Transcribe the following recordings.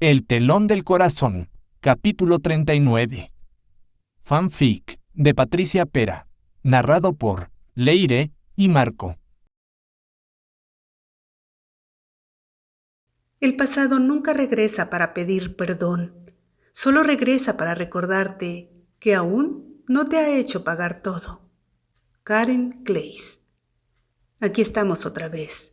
El telón del corazón, capítulo 39. Fanfic, de Patricia Pera. Narrado por Leire y Marco. El pasado nunca regresa para pedir perdón. Solo regresa para recordarte que aún no te ha hecho pagar todo. Karen Clays. Aquí estamos otra vez,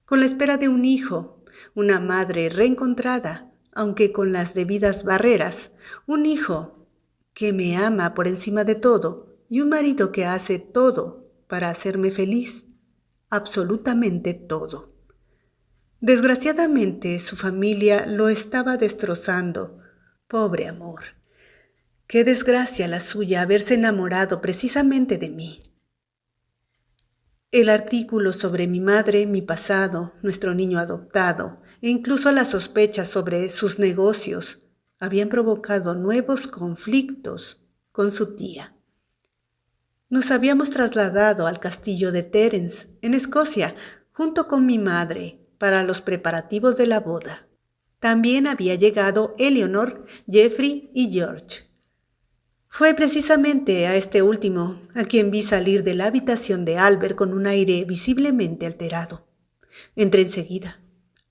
con la espera de un hijo, una madre reencontrada, aunque con las debidas barreras, un hijo que me ama por encima de todo y un marido que hace todo para hacerme feliz, absolutamente todo. Desgraciadamente, su familia lo estaba destrozando. Pobre amor. Qué desgracia la suya haberse enamorado precisamente de mí. El artículo sobre mi madre, mi pasado, nuestro niño adoptado, e incluso las sospechas sobre sus negocios, habían provocado nuevos conflictos con su tía. Nos habíamos trasladado al castillo de Terence, en Escocia, junto con mi madre, para los preparativos de la boda. También había llegado Eleanor, Jeffrey y George. Fue precisamente a este último a quien vi salir de la habitación de Albert con un aire visiblemente alterado. Entré enseguida.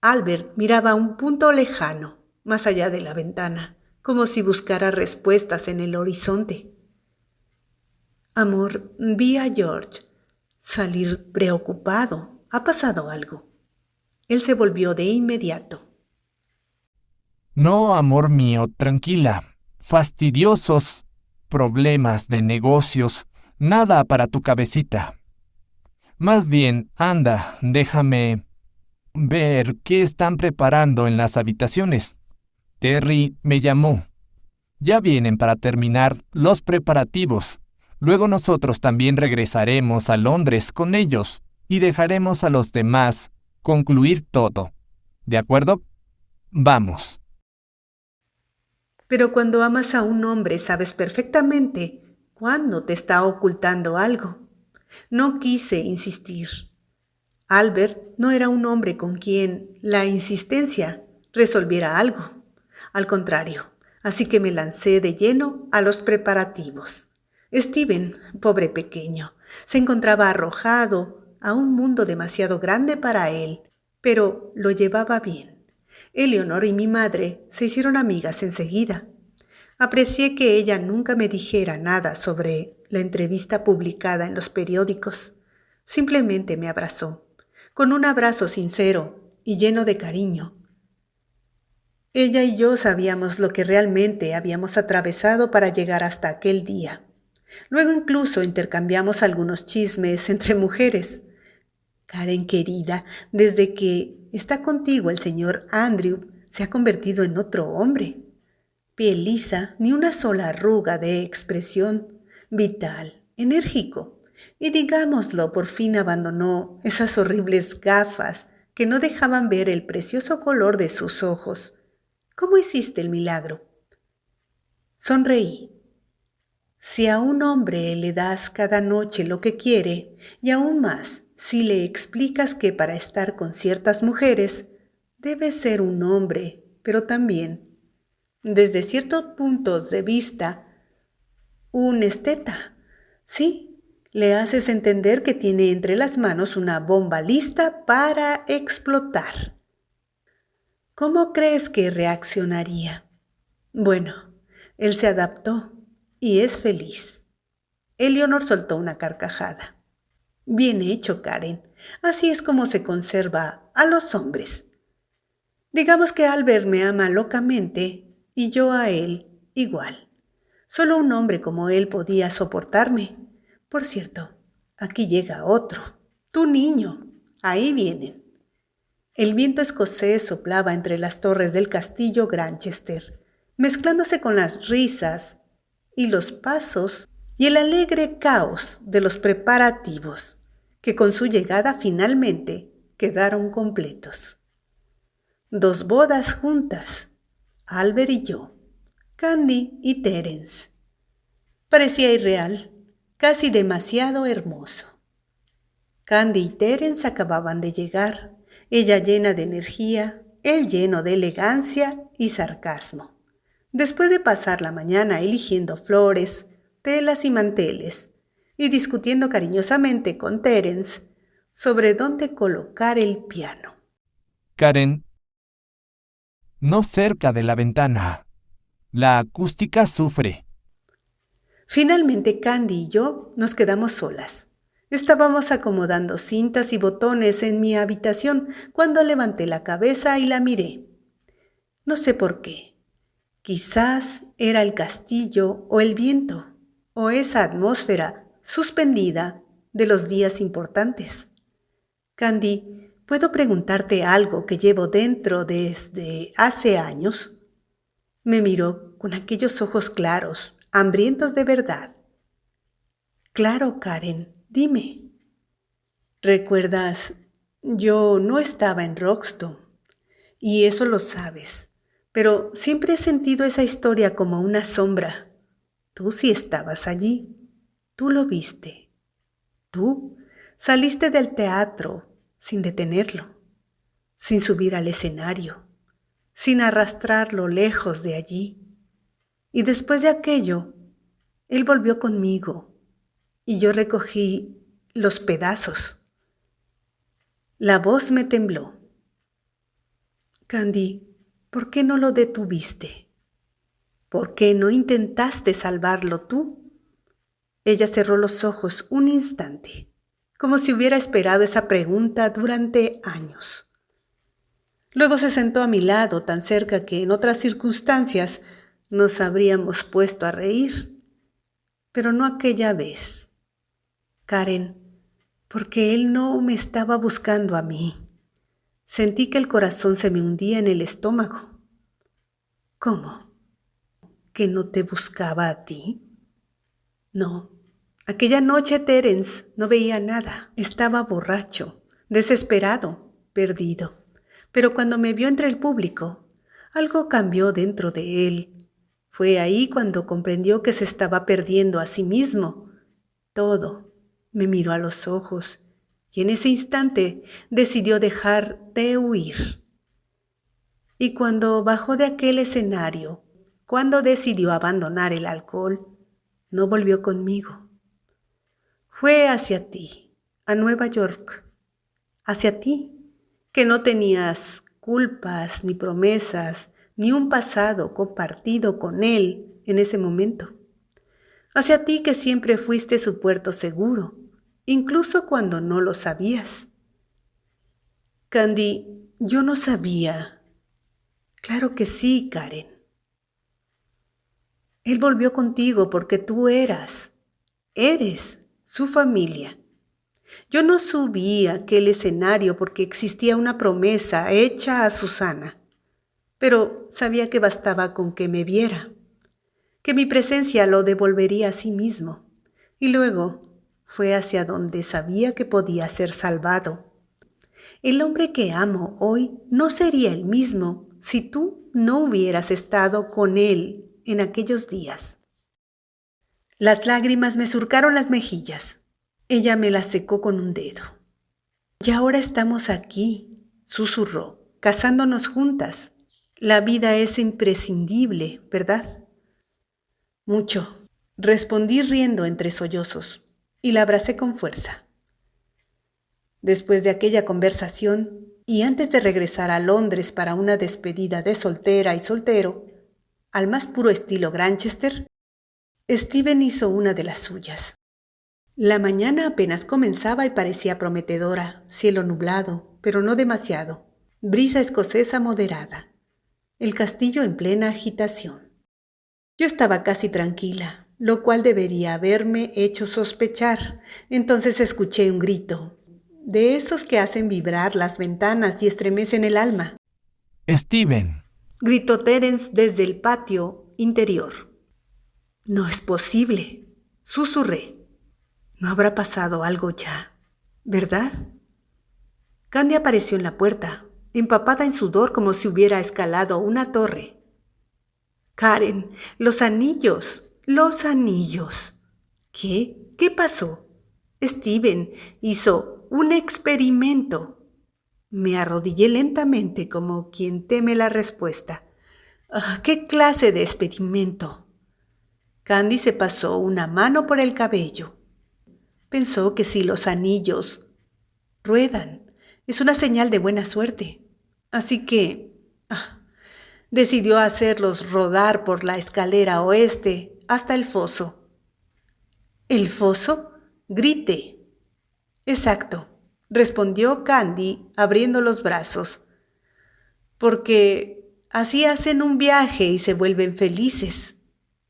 Albert miraba a un punto lejano, más allá de la ventana, como si buscara respuestas en el horizonte. Amor, vi a George salir preocupado. ¿Ha pasado algo? Él se volvió de inmediato. No, amor mío, tranquila. Fastidiosos problemas de negocios, nada para tu cabecita. Más bien, anda, déjame ver qué están preparando en las habitaciones. Terry me llamó. Ya vienen para terminar los preparativos. Luego nosotros también regresaremos a Londres con ellos y dejaremos a los demás concluir todo. ¿De acuerdo? Vamos. Pero cuando amas a un hombre sabes perfectamente cuándo te está ocultando algo. No quise insistir. Albert no era un hombre con quien la insistencia resolviera algo. Al contrario, así que me lancé de lleno a los preparativos. Steven, pobre pequeño, se encontraba arrojado a un mundo demasiado grande para él, pero lo llevaba bien. Eleanor y mi madre se hicieron amigas enseguida. Aprecié que ella nunca me dijera nada sobre la entrevista publicada en los periódicos. Simplemente me abrazó, con un abrazo sincero y lleno de cariño. Ella y yo sabíamos lo que realmente habíamos atravesado para llegar hasta aquel día. Luego incluso intercambiamos algunos chismes entre mujeres. Karen querida, desde que está contigo el señor Andrew se ha convertido en otro hombre. Piel lisa, ni una sola arruga de expresión, vital, enérgico. Y digámoslo, por fin abandonó esas horribles gafas que no dejaban ver el precioso color de sus ojos. ¿Cómo hiciste el milagro? Sonreí. Si a un hombre le das cada noche lo que quiere, y aún más si le explicas que para estar con ciertas mujeres debe ser un hombre, pero también, desde ciertos puntos de vista, un esteta. Sí, le haces entender que tiene entre las manos una bomba lista para explotar. ¿Cómo crees que reaccionaría? Bueno, él se adaptó y es feliz. Eleanor soltó una carcajada. Bien hecho, Karen. Así es como se conserva a los hombres. Digamos que Albert me ama locamente y yo a él igual. Solo un hombre como él podía soportarme. Por cierto, aquí llega otro. Tu niño. Ahí vienen. El viento escocés soplaba entre las torres del castillo Granchester, mezclándose con las risas y los pasos y el alegre caos de los preparativos, que con su llegada finalmente quedaron completos. 2 bodas juntas, Albert y yo, Candy y Terence. Parecía irreal, casi demasiado hermoso. Candy y Terence acababan de llegar, ella llena de energía, él lleno de elegancia y sarcasmo. Después de pasar la mañana eligiendo flores, telas y manteles, y discutiendo cariñosamente con Terence sobre dónde colocar el piano. Karen, no cerca de la ventana. La acústica sufre. Finalmente Candy y yo nos quedamos solas. Estábamos acomodando cintas y botones en mi habitación cuando levanté la cabeza y la miré. No sé por qué. Quizás era el castillo o el viento, o esa atmósfera suspendida de los días importantes. Candy, ¿puedo preguntarte algo que llevo dentro desde hace años? Me miró con aquellos ojos claros, hambrientos de verdad. Claro, Karen, dime. ¿Recuerdas? Yo no estaba en Roxton, y eso lo sabes, pero siempre he sentido esa historia como una sombra. Tú sí estabas allí, tú lo viste. Tú saliste del teatro sin detenerlo, sin subir al escenario, sin arrastrarlo lejos de allí. Y después de aquello, él volvió conmigo y yo recogí los pedazos. La voz me tembló. Candy, ¿por qué no lo detuviste? ¿Por qué no intentaste salvarlo tú? Ella cerró los ojos un instante, como si hubiera esperado esa pregunta durante años. Luego se sentó a mi lado, tan cerca que en otras circunstancias nos habríamos puesto a reír, pero no aquella vez. Karen, porque él no me estaba buscando a mí. Sentí que el corazón se me hundía en el estómago. ¿Cómo? ¿Que no te buscaba a ti? No. Aquella noche Terence no veía nada. Estaba borracho, desesperado, perdido. Pero cuando me vio entre el público, algo cambió dentro de él. Fue ahí cuando comprendió que se estaba perdiendo a sí mismo. Todo. Me miró a los ojos y en ese instante decidió dejar de huir. Y cuando bajó de aquel escenario, cuando decidió abandonar el alcohol, no volvió conmigo. Fue hacia ti, a Nueva York, hacia ti, que no tenías culpas, ni promesas, ni un pasado compartido con él en ese momento. Hacia ti que siempre fuiste su puerto seguro, incluso cuando no lo sabías. Candy, yo no sabía. Claro que sí, Karen. Él volvió contigo porque tú eres su familia. Yo no subí a aquel escenario porque existía una promesa hecha a Susana, pero sabía que bastaba con que me viera, que mi presencia lo devolvería a sí mismo, y luego fue hacia donde sabía que podía ser salvado. El hombre que amo hoy no sería el mismo si tú no hubieras estado con él en aquellos días. Las lágrimas me surcaron las mejillas. Ella me las secó con un dedo. Y ahora estamos aquí, susurró, casándonos juntas. La vida es imprescindible, ¿verdad? Mucho, respondí riendo entre sollozos, y la abracé con fuerza. Después de aquella conversación, y antes de regresar a Londres para una despedida de soltera y soltero, al más puro estilo Granchester, Steven hizo una de las suyas. La mañana apenas comenzaba y parecía prometedora, cielo nublado, pero no demasiado, brisa escocesa moderada, el castillo en plena agitación. Yo estaba casi tranquila, lo cual debería haberme hecho sospechar. Entonces escuché un grito, de esos que hacen vibrar las ventanas y estremecen el alma. Steven. Gritó Terence desde el patio interior. No es posible, susurré. No habrá pasado algo ya, ¿verdad? Candy apareció en la puerta, empapada en sudor como si hubiera escalado una torre. Karen, los anillos. ¿Qué? ¿Qué pasó? Steven hizo un experimento. Me arrodillé lentamente como quien teme la respuesta. ¿Qué clase de experimento? Candy se pasó una mano por el cabello. Pensó que si los anillos ruedan, es una señal de buena suerte. Así que decidió hacerlos rodar por la escalera oeste hasta el foso. ¿El foso? Grité. Exacto, respondió Candy abriendo los brazos. Porque así hacen un viaje y se vuelven felices.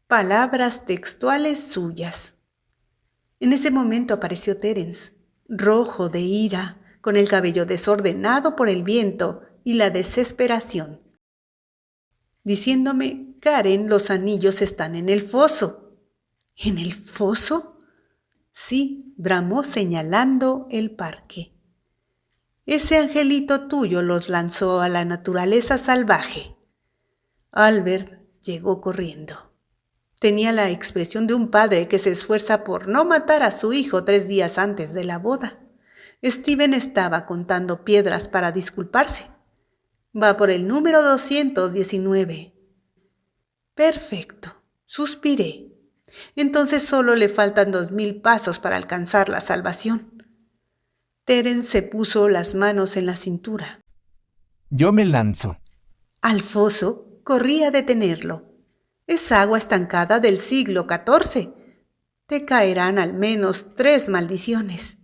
Palabras textuales suyas. En ese momento apareció Terence, rojo de ira, con el cabello desordenado por el viento y la desesperación, diciéndome: Karen, los anillos están en el foso. ¿En el foso? Sí, bramó señalando el parque. Ese angelito tuyo los lanzó a la naturaleza salvaje. Albert llegó corriendo. Tenía la expresión de un padre que se esfuerza por no matar a su hijo 3 días antes de la boda. Steven estaba contando piedras para disculparse. Va por el número 219. Perfecto, suspiré. Entonces solo le faltan 2000 pasos para alcanzar la salvación. Terence se puso las manos en la cintura. Yo me lanzo. Al foso corrí a detenerlo. Es agua estancada del siglo XIV. Te caerán al menos 3 maldiciones.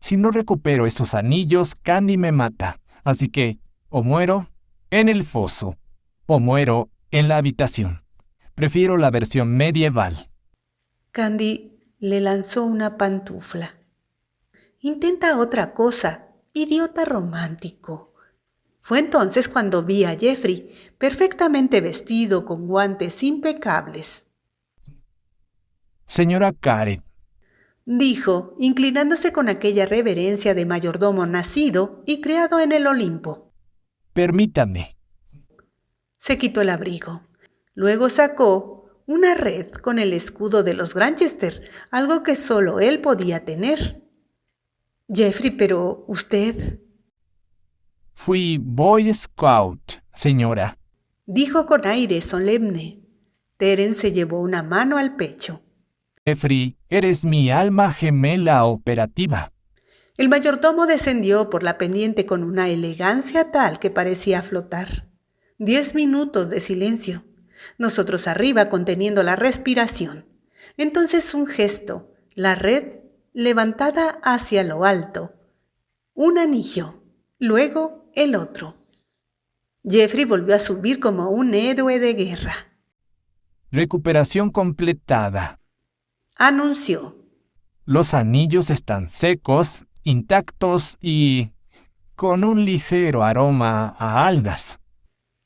Si no recupero esos anillos, Candy me mata. Así que, o muero en el foso, o muero en la habitación. Prefiero la versión medieval. Candy le lanzó una pantufla. Intenta otra cosa, idiota romántico. Fue entonces cuando vi a Jeffrey, perfectamente vestido con guantes impecables. Señora Karen, dijo, inclinándose con aquella reverencia de mayordomo nacido y criado en el Olimpo. permítame. Se quitó el abrigo. Luego sacó una red con el escudo de los Granchester, algo que solo él podía tener. Jeffrey, pero usted... Fui Boy Scout, señora, dijo con aire solemne. Terence se llevó una mano al pecho. Jeffrey, eres mi alma gemela operativa. El mayordomo descendió por la pendiente con una elegancia tal que parecía flotar. 10 minutos de silencio. Nosotros arriba conteniendo la respiración. Entonces un gesto, la red levantada hacia lo alto. Un anillo, luego el otro. Jeffrey volvió a subir como un héroe de guerra. Recuperación completada. Anunció. Los anillos están secos, intactos y con un ligero aroma a algas.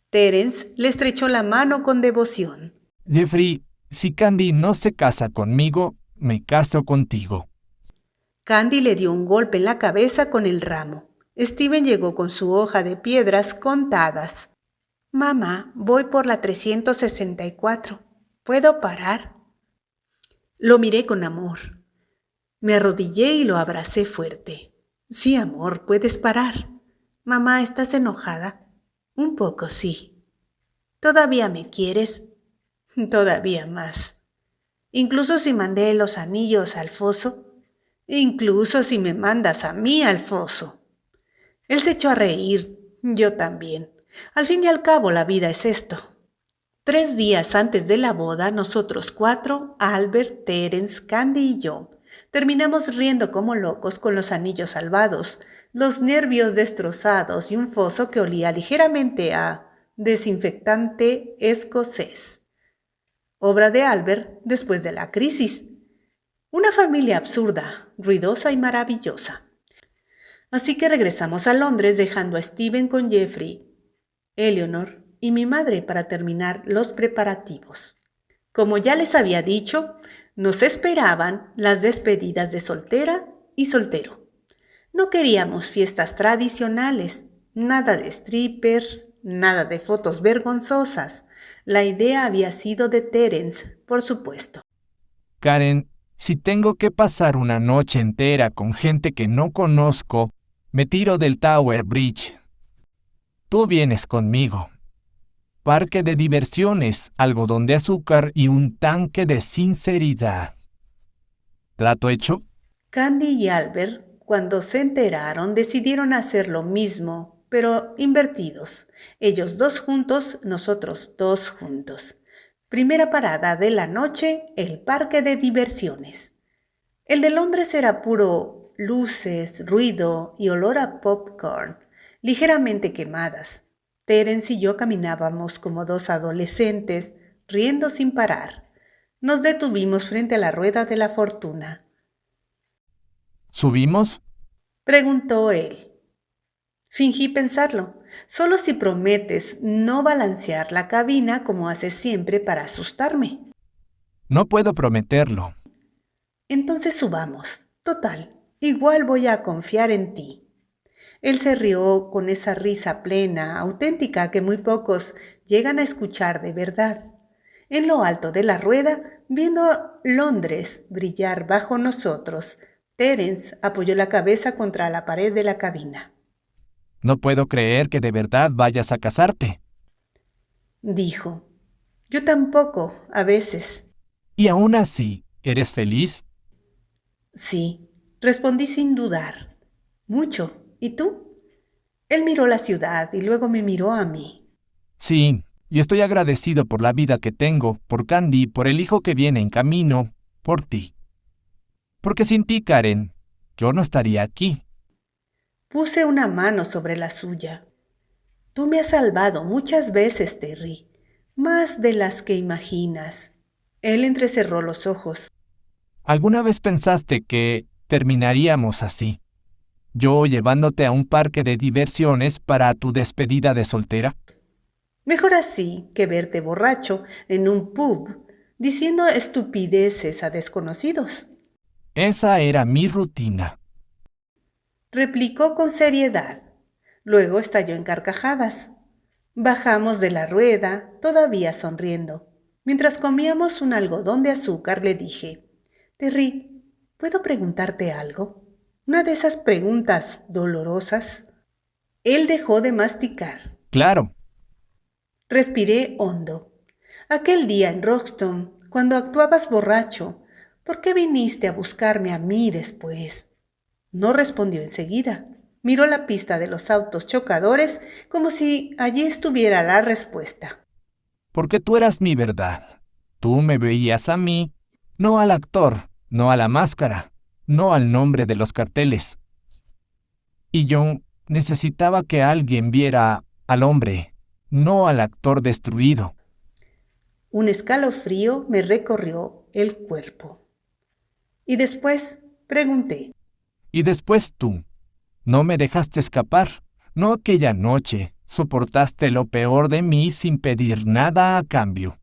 Terence le estrechó la mano con devoción. Jeffrey, si Candy no se casa conmigo, me caso contigo. Candy le dio un golpe en la cabeza con el ramo. Steven llegó con su hoja de piedras contadas. Mamá, voy por la 364. ¿Puedo parar? Lo miré con amor. Me arrodillé y lo abracé fuerte. Sí, amor, puedes parar. Mamá, ¿estás enojada? Un poco, sí. ¿Todavía me quieres? Todavía más. Incluso si mandé los anillos al foso. Incluso si me mandas a mí al foso. Él se echó a reír. Yo también. Al fin y al cabo, la vida es esto. 3 días antes de la boda, nosotros 4, Albert, Terence, Candy y yo, terminamos riendo como locos con los anillos salvados, los nervios destrozados y un foso que olía ligeramente a desinfectante escocés. Obra de Albert después de la crisis. Una familia absurda, ruidosa y maravillosa. Así que regresamos a Londres dejando a Steven con Jeffrey, Eleanor y mi madre para terminar los preparativos. Como ya les había dicho, nos esperaban las despedidas de soltera y soltero. No queríamos fiestas tradicionales, nada de stripper, nada de fotos vergonzosas. La idea había sido de Terence, por supuesto. Karen, si tengo que pasar una noche entera con gente que no conozco, Me tiro del Tower Bridge. Tú vienes conmigo. Parque de diversiones, algodón de azúcar y un tanque de sinceridad. ¿Trato hecho? Candy y Albert, cuando se enteraron, decidieron hacer lo mismo, pero invertidos. Ellos dos juntos, nosotros dos juntos. Primera parada de la noche, el parque de diversiones. El de Londres era puro luces, ruido y olor a popcorn, ligeramente quemadas. Terence y yo caminábamos como dos adolescentes, riendo sin parar. Nos detuvimos frente a la rueda de la fortuna. ¿Subimos? Preguntó él. Fingí pensarlo, solo si prometes no balancear la cabina como haces siempre para asustarme. No puedo prometerlo. Entonces subamos. Total, igual voy a confiar en ti. Él se rió con esa risa plena, auténtica que muy pocos llegan a escuchar de verdad. En lo alto de la rueda, viendo Londres brillar bajo nosotros, Terence apoyó la cabeza contra la pared de la cabina. No puedo creer que de verdad vayas a casarte. Dijo, yo tampoco, a veces. Y aún así, ¿eres feliz? Sí, respondí sin dudar. Mucho. ¿Y tú? Él miró la ciudad y luego me miró a mí. Sí, y estoy agradecido por la vida que tengo, por Candy, por el hijo que viene en camino, por ti. Porque sin ti, Karen, yo no estaría aquí. Puse una mano sobre la suya. Tú me has salvado muchas veces, Terry, más de las que imaginas. Él entrecerró los ojos. ¿Alguna vez pensaste que terminaríamos así? Yo llevándote a un parque de diversiones para tu despedida de soltera. Mejor así que verte borracho en un pub, diciendo estupideces a desconocidos, Esa era mi rutina. replicó con seriedad. Luego estalló en carcajadas. Bajamos de la rueda, todavía sonriendo. Mientras comíamos un algodón de azúcar, le dije, Terry, ¿puedo preguntarte algo? Una de esas preguntas dolorosas. Él dejó de masticar. Claro, Respiré hondo. Aquel día en Roxton, cuando actuabas borracho, ¿por qué viniste a buscarme a mí después? No respondió enseguida. Miró la pista de los autos chocadores como si allí estuviera la respuesta. porque tú eras mi verdad. Tú me veías a mí, no al actor, no a la máscara, no al nombre de los carteles. Y yo necesitaba que alguien viera al hombre, no al actor destruido. Un escalofrío me recorrió el cuerpo. Y después pregunté, Y después tú, no me dejaste escapar, no aquella noche, soportaste lo peor de mí sin pedir nada a cambio.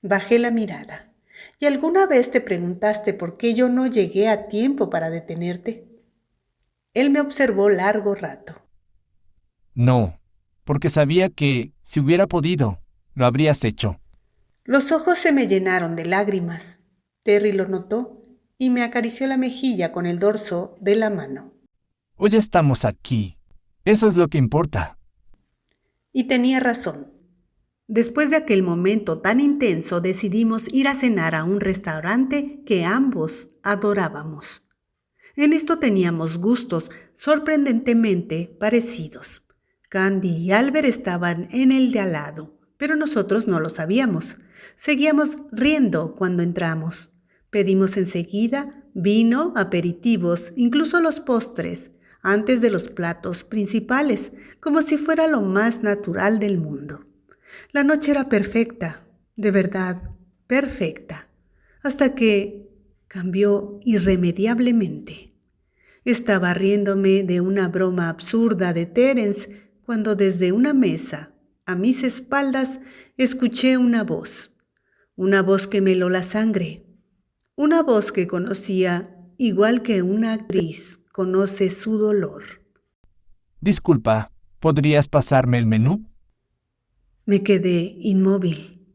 bajé la mirada. ¿Y alguna vez te preguntaste por qué yo no llegué a tiempo para detenerte? Él me observó largo rato. No, porque sabía que, si hubiera podido, lo habrías hecho. Los ojos se me llenaron de lágrimas. Terry lo notó y me acarició la mejilla con el dorso de la mano. Hoy estamos aquí. Eso es lo que importa. Y tenía razón. Después de aquel momento tan intenso, decidimos ir a cenar a un restaurante que ambos adorábamos. En esto teníamos gustos sorprendentemente parecidos. Candy y Albert estaban en el de al lado, pero nosotros no lo sabíamos. Seguíamos riendo cuando entramos. Pedimos enseguida vino, aperitivos, incluso los postres, antes de los platos principales, como si fuera lo más natural del mundo. La noche era perfecta, de verdad, perfecta, hasta que cambió irremediablemente. Estaba riéndome de una broma absurda de Terence cuando desde una mesa, a mis espaldas, escuché una voz que me heló la sangre, una voz que conocía igual que una actriz conoce su dolor. Disculpa, ¿podrías pasarme el menú? Me quedé inmóvil,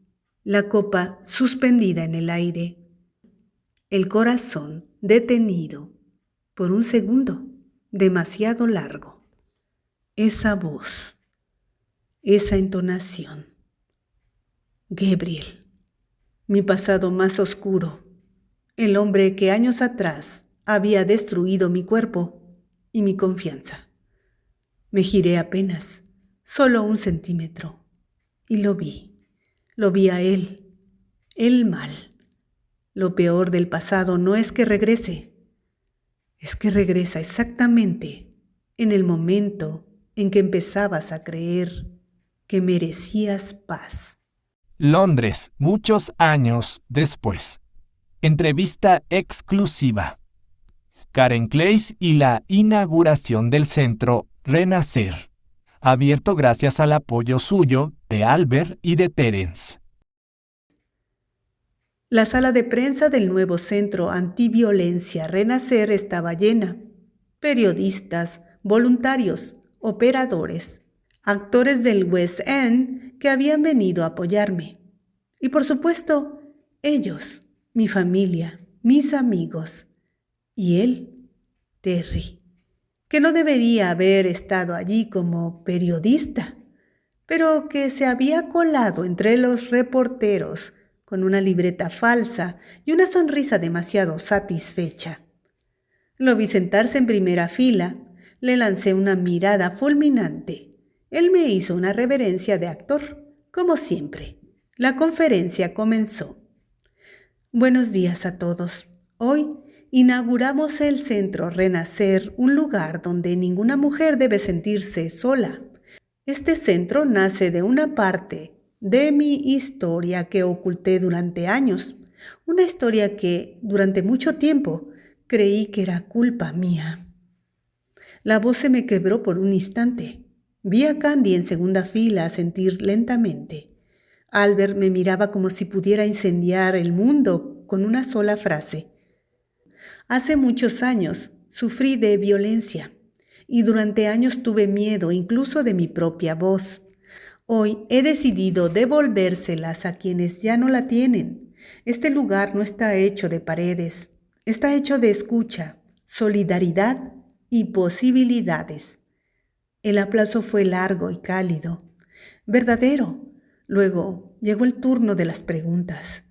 la copa suspendida en el aire, el corazón detenido por un segundo. demasiado largo. Esa voz, esa entonación. Gabriel, mi pasado más oscuro, el hombre que años atrás había destruido mi cuerpo y mi confianza. Me giré apenas, solo 1 centímetro, y lo vi a él mal. Lo peor del pasado no es que regrese, es que regresa exactamente en el momento en que empezabas a creer que merecías paz. Londres, muchos años después. Entrevista exclusiva. Karen Clays y la inauguración del centro Renacer, abierto gracias al apoyo suyo de Albert y de Terence. La sala de prensa del nuevo centro antiviolencia Renacer estaba llena. Periodistas, voluntarios, operadores, actores del West End que habían venido a apoyarme. Y por supuesto, ellos, mi familia, mis amigos. Y él, Terry, que no debería haber estado allí como periodista, pero que se había colado entre los reporteros con una libreta falsa y una sonrisa demasiado satisfecha. Lo vi sentarse en primera fila, le lancé una mirada fulminante. Él me hizo una reverencia de actor, como siempre. La conferencia comenzó. Buenos días a todos. Hoy inauguramos el Centro Renacer, un lugar donde ninguna mujer debe sentirse sola. Este centro nace de una parte de mi historia que oculté durante años, una historia que durante mucho tiempo creí que era culpa mía. La voz se me quebró por un instante. Vi a Candy en segunda fila sentir lentamente. Albert me miraba como si pudiera incendiar el mundo con una sola frase. Hace muchos años sufrí de violencia y durante años tuve miedo incluso de mi propia voz. Hoy he decidido devolvérselas a quienes ya no la tienen. Este lugar no está hecho de paredes, está hecho de escucha, solidaridad y posibilidades. El aplauso fue largo y cálido, verdadero. Luego llegó el turno de las preguntas.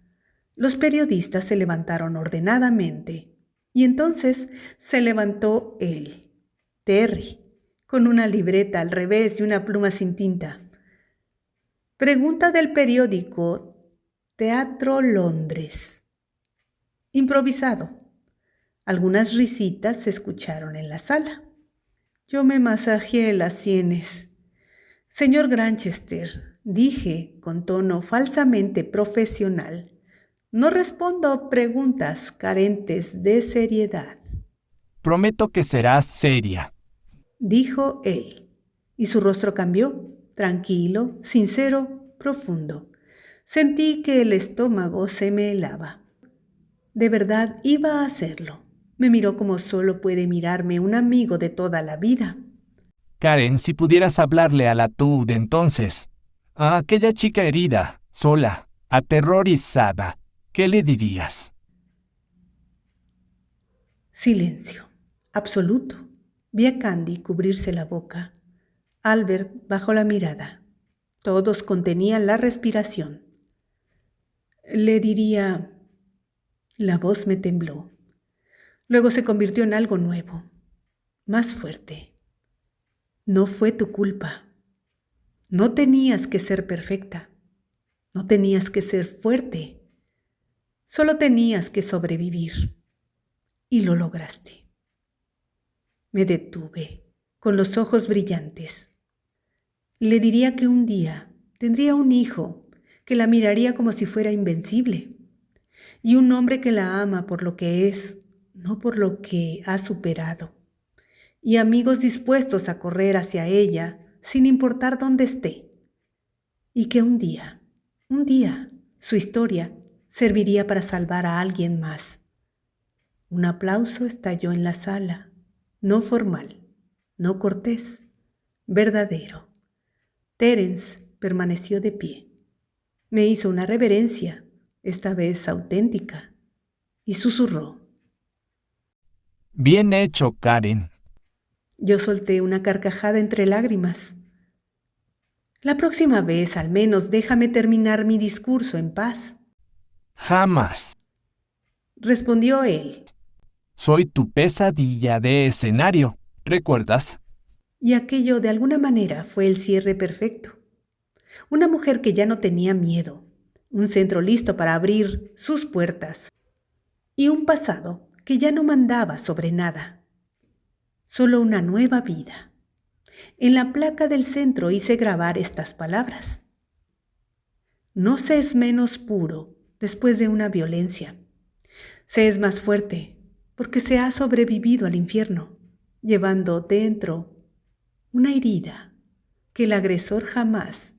Los periodistas se levantaron ordenadamente y entonces se levantó él, Terry, con una libreta al revés y una pluma sin tinta. Pregunta del periódico Teatro Londres. Improvisado. Algunas risitas se escucharon en la sala. Yo me masajeé las sienes. Señor Granchester, dije con tono falsamente profesional, no respondo preguntas carentes de seriedad. Prometo que serás seria, Dijo él, y su rostro cambió, tranquilo, sincero, profundo. Sentí que el estómago se me helaba. De verdad iba a hacerlo. Me miró como solo puede mirarme un amigo de toda la vida. Karen, si pudieras hablarle a la tú de entonces, a aquella chica herida, sola, aterrorizada, ¿qué le dirías? Silencio, absoluto. Vi a Candy cubrirse la boca. Albert bajó la mirada. Todos contenían la respiración. Le diría... La voz me tembló. Luego se convirtió en algo nuevo, más fuerte. No fue tu culpa. No tenías que ser perfecta. No tenías que ser fuerte. Solo tenías que sobrevivir. Y lo lograste. Me detuve, con los ojos brillantes. Le diría que un día tendría un hijo que la miraría como si fuera invencible. Y un hombre que la ama por lo que es, no por lo que ha superado. Y amigos dispuestos a correr hacia ella sin importar dónde esté. Y que un día, su historia serviría para salvar a alguien más. Un aplauso estalló en la sala, no formal, no cortés, verdadero. Terence permaneció de pie. Me hizo una reverencia, esta vez auténtica, y susurró. Bien hecho, Karen. Yo solté una carcajada entre lágrimas. La próxima vez, al menos, déjame terminar mi discurso en paz, Jamás. respondió él. Soy tu pesadilla de escenario, ¿recuerdas? Y aquello de alguna manera fue el cierre perfecto. Una mujer que ya no tenía miedo, un centro listo para abrir sus puertas y un pasado que ya no mandaba sobre nada. Solo una nueva vida. En la placa del centro hice grabar estas palabras. No se es menos puro después de una violencia. Se es más fuerte porque se ha sobrevivido al infierno, llevando dentro una herida que el agresor jamás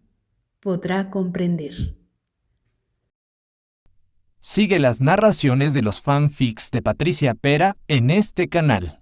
podrá comprender. Sigue las narraciones de los fanfics de Patricia Pera en este canal.